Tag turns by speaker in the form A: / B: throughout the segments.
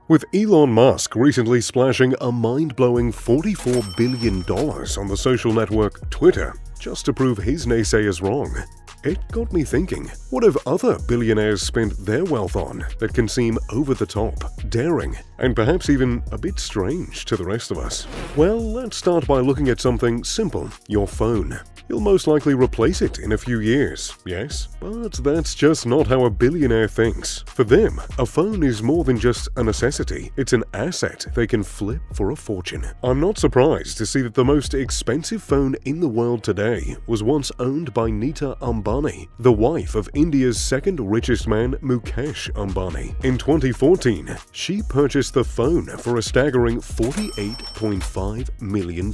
A: With Elon Musk recently splashing a mind-blowing $44 billion on the social network Twitter just to prove his naysayers wrong. It got me thinking, what have other billionaires spent their wealth on that can seem over the top, daring, and perhaps even a bit strange to the rest of us? Well, let's start by looking at something simple, your phone. You'll most likely replace it in a few years, yes? But that's just not how a billionaire thinks. For them, a phone is more than just a necessity, it's an asset they can flip for a fortune. I'm not surprised to see that the most expensive phone in the world today was once owned by Nita Ambani, the wife of India's second richest man Mukesh Ambani. In 2014, she purchased the phone for a staggering $48.5 million.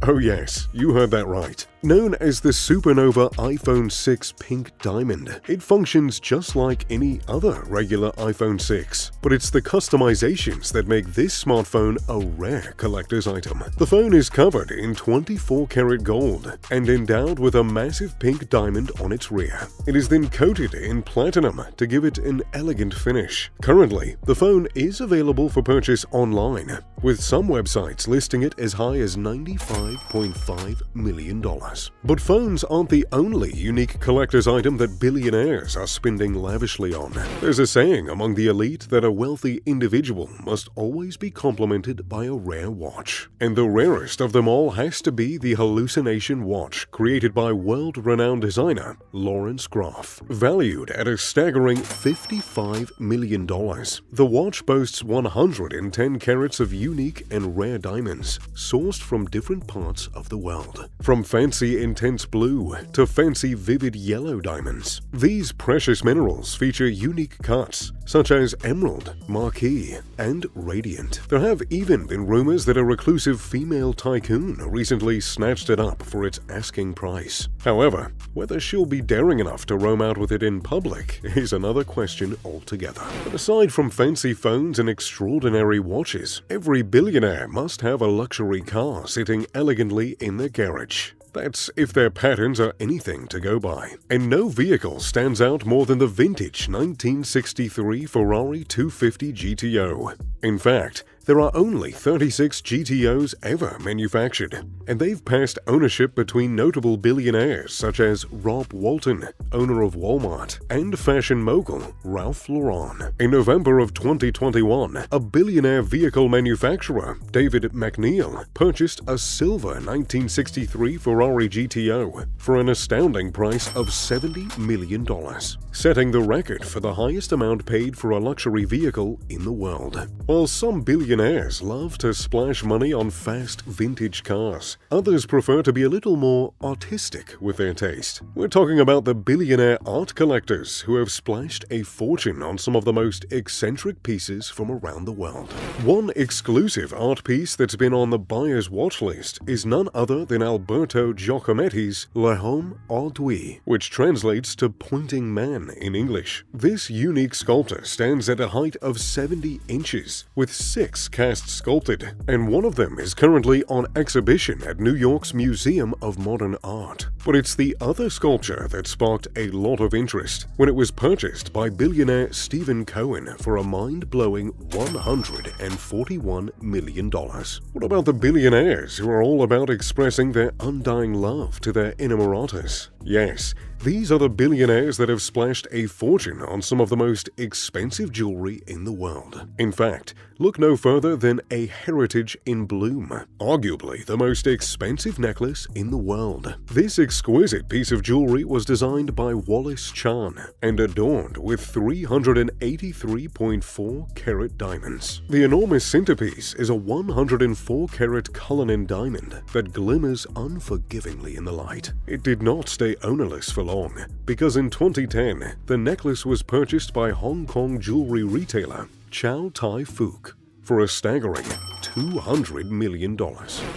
A: Oh yes, you heard that right. Known as the supernova iPhone 6 Pink Diamond, it functions just like any other regular iPhone 6, but it's the customizations that make this smartphone a rare collector's item. The phone is covered in 24-karat gold and endowed with a massive pink diamond on its rear. It is then coated in platinum to give it an elegant finish. Currently, the phone is available for purchase online, with some websites listing it as high as $95.5 million. But phones aren't the only unique collector's item that billionaires are spending lavishly on. There's a saying among the elite that a wealthy individual must always be complimented by a rare watch. And the rarest of them all has to be the hallucination watch created by world-renowned designer Lawrence Groff. Valued at a staggering $55 million, the watch boasts 110 carats of unique and rare diamonds sourced from different parts of the world. From fancy intense blue to fancy vivid yellow diamonds. These precious minerals feature unique cuts such as emerald, marquise, and radiant. There have even been rumors that a reclusive female tycoon recently snatched it up for its asking price. However, whether she'll be daring enough to roam out with it in public is another question altogether. But aside from fancy phones and extraordinary watches, every billionaire must have a luxury car sitting elegantly in their garage. That's if their patterns are anything to go by. And no vehicle stands out more than the vintage 1963 Ferrari 250 GTO. In fact, there are only 36 GTOs ever manufactured, and they've passed ownership between notable billionaires such as Rob Walton, owner of Walmart, and fashion mogul Ralph Lauren. In November of 2021, a billionaire vehicle manufacturer, David McNeil, purchased a silver 1963 Ferrari GTO for an astounding price of $70 million, setting the record for the highest amount paid for a luxury vehicle in the world. While some billionaires love to splash money on fast vintage cars, others prefer to be a little more artistic with their taste. We're talking about the billionaire art collectors who have splashed a fortune on some of the most eccentric pieces from around the world. One exclusive art piece that's been on the buyer's watch list is none other than Alberto Giacometti's L'Homme Ardui, which translates to pointing man in English. This unique sculptor stands at a height of 70 inches, with 6 casts sculpted, and one of them is currently on exhibition at New York's Museum of Modern Art. But it's the other sculpture that sparked a lot of interest when it was purchased by billionaire Stephen Cohen for a mind-blowing $141 million. What about the billionaires who are all about expressing their undying love to their inamoratas? Yes, these are the billionaires that have splashed a fortune on some of the most expensive jewelry in the world. In fact, look no further than a heritage in bloom, arguably the most expensive necklace in the world. This exquisite piece of jewelry was designed by Wallace Chan and adorned with 383.4 carat diamonds. The enormous centerpiece is a 104 carat Cullinan diamond that glimmers unforgivingly in the light. It did not stay ownerless for long, because in 2010, the necklace was purchased by Hong Kong jewelry retailer Chow Tai Fook for a staggering $200 million.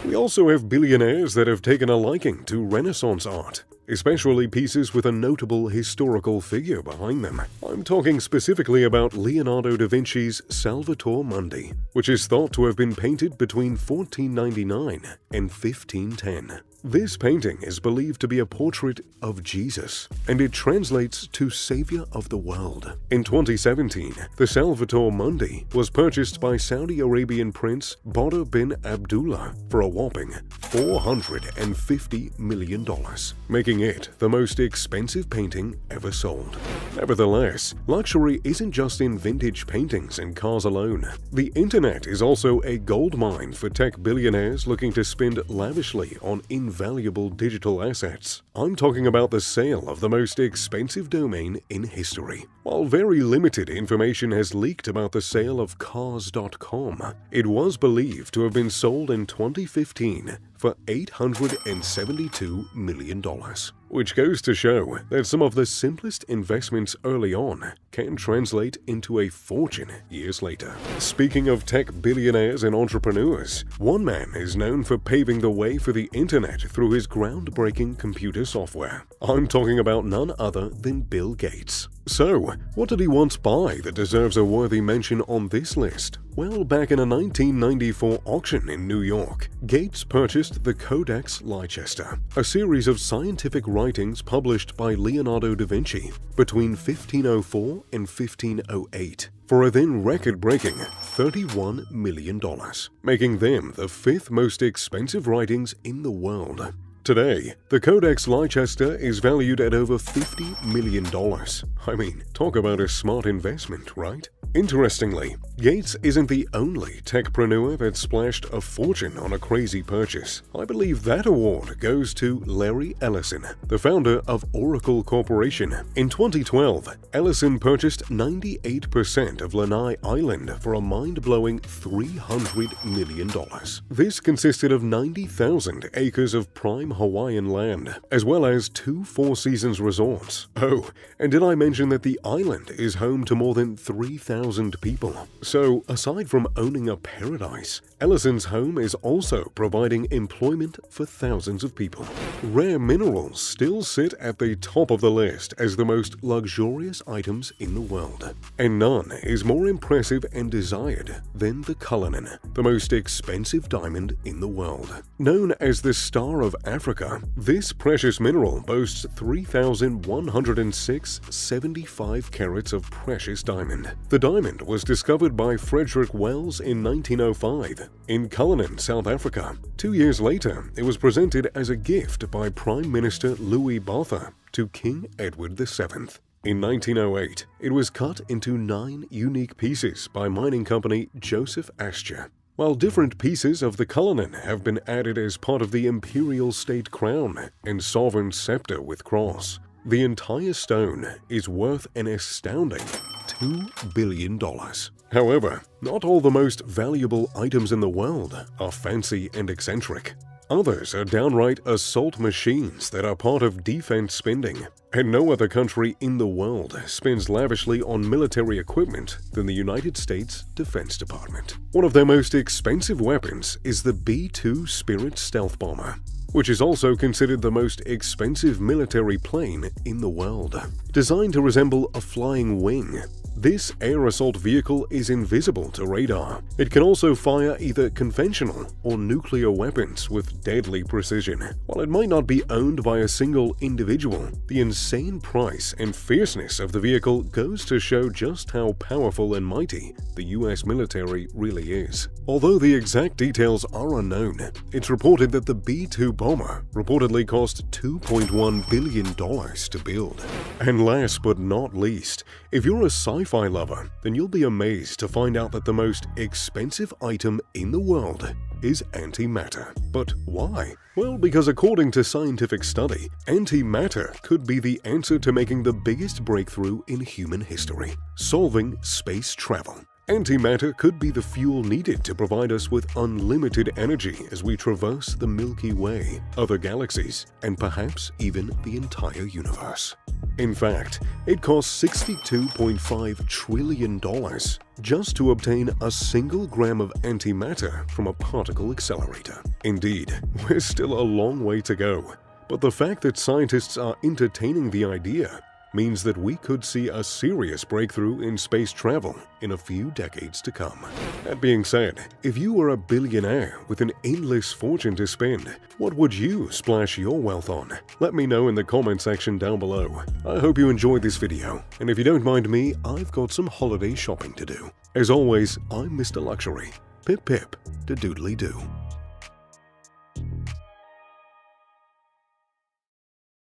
A: We also have billionaires that have taken a liking to Renaissance art, especially pieces with a notable historical figure behind them. I'm talking specifically about Leonardo da Vinci's Salvator Mundi, which is thought to have been painted between 1499 and 1510. This painting is believed to be a portrait of Jesus, and it translates to Savior of the World. In 2017, the Salvator Mundi was purchased by Saudi Arabian Prince Badr bin Abdullah for a whopping $450 million, making it the most expensive painting ever sold. Nevertheless, luxury isn't just in vintage paintings and cars alone. The internet is also a goldmine for tech billionaires looking to spend lavishly on invaluable digital assets. I'm talking about the sale of the most expensive domain in history. While very limited information has leaked about the sale of Cars.com, it was believed to have been sold in 2015 for $872 million, which goes to show that some of the simplest investments early on can translate into a fortune years later. Speaking of tech billionaires and entrepreneurs, one man is known for paving the way for the internet through his groundbreaking computer software. I'm talking about none other than Bill Gates. So, what did he once buy that deserves a worthy mention on this list? Well, back in a 1994 auction in New York, Gates purchased the Codex Leicester, a series of scientific writings published by Leonardo da Vinci between 1504 and 1508, for a then record-breaking $31 million, making them the fifth most expensive writings in the world. Today, the Codex Leicester is valued at over $50 million. I mean, talk about a smart investment, right? Interestingly, Gates isn't the only techpreneur that splashed a fortune on a crazy purchase. I believe that award goes to Larry Ellison, the founder of Oracle Corporation. In 2012, Ellison purchased 98% of Lanai Island for a mind-blowing $300 million. This consisted of 90,000 acres of prime Hawaiian land, as well as 2 Four Seasons resorts. Oh, and did I mention that the island is home to more than 3,000 people? So, aside from owning a paradise, Ellison's home is also providing employment for thousands of people. Rare minerals still sit at the top of the list as the most luxurious items in the world, and none is more impressive and desired than the Cullinan, the most expensive diamond in the world. Known as the Star of Africa, this precious mineral boasts 3,106 75 carats of precious diamond. The diamond was discovered by Frederick Wells in 1905 in Cullinan, South Africa. 2 years later, it was presented as a gift by Prime Minister Louis Botha to King Edward VII. In 1908, it was cut into 9 unique pieces by mining company Joseph Astor. While different pieces of the Cullinan have been added as part of the imperial state crown and sovereign scepter with cross, the entire stone is worth an astounding $2 billion. However, not all the most valuable items in the world are fancy and eccentric. Others are downright assault machines that are part of defense spending, and no other country in the world spends lavishly on military equipment than the United States Defense Department. One of their most expensive weapons is the B-2 Spirit stealth bomber, which is also considered the most expensive military plane in the world. Designed to resemble a flying wing, this air assault vehicle is invisible to radar. It can also fire either conventional or nuclear weapons with deadly precision. While it might not be owned by a single individual, the insane price and fierceness of the vehicle goes to show just how powerful and mighty the US military really is. Although the exact details are unknown, it's reported that the B-2 bomber reportedly cost $2.1 billion to build. And last but not least, if you're a sci-fi lover, then you'll be amazed to find out that the most expensive item in the world is antimatter. But why? Well, because according to scientific study, antimatter could be the answer to making the biggest breakthrough in human history: solving space travel. Antimatter could be the fuel needed to provide us with unlimited energy as we traverse the Milky Way, other galaxies, and perhaps even the entire universe. In fact, it costs $62.5 trillion just to obtain a single gram of antimatter from a particle accelerator. Indeed, we're still a long way to go, but the fact that scientists are entertaining the idea means that we could see a serious breakthrough in space travel in a few decades to come. That being said, if you were a billionaire with an endless fortune to spend, what would you splash your wealth on? Let me know in the comment section down below. I hope you enjoyed this video, and if you don't mind me, I've got some holiday shopping to do. As always, I'm Mr. Luxury. Pip pip, to doodly doo.